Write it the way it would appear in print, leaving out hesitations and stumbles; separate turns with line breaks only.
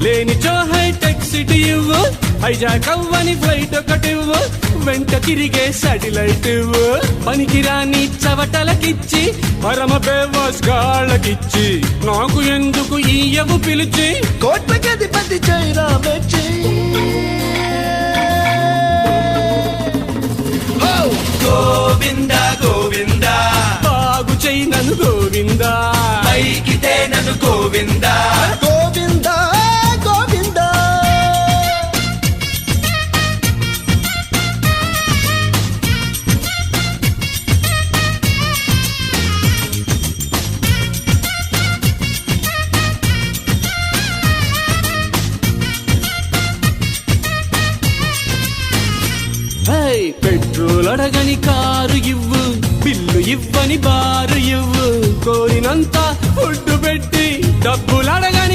లేనిచో hitech city ఇవ్వు, hijack అవ్వని ఫ్లైట్ ఒకటివ్వు, వెంట తిరిగే సాటిలైట్ ఇవ్వు. పనికిరాని చవటలకిచ్చి పరమ బేవాస్ గాళ్ళకిచ్చి నాకు ఎందుకు ఈయవు పిలిచి
కోట్లకి అధిపతి చైరా మెచ్చి
గోవింద గోవింద
బాగు చెయ్యి నన్ను గోవిందా,
పైకితే నన్ను గోవింద
గోవింద గోవింద
పెట్రోల్ అడగని కారు ఇవ్వు, బిల్లు ఇవ్వని బారు ఇవ్వు, కోరినంత ఫుడ్ పెట్టి డబ్బులు అడగ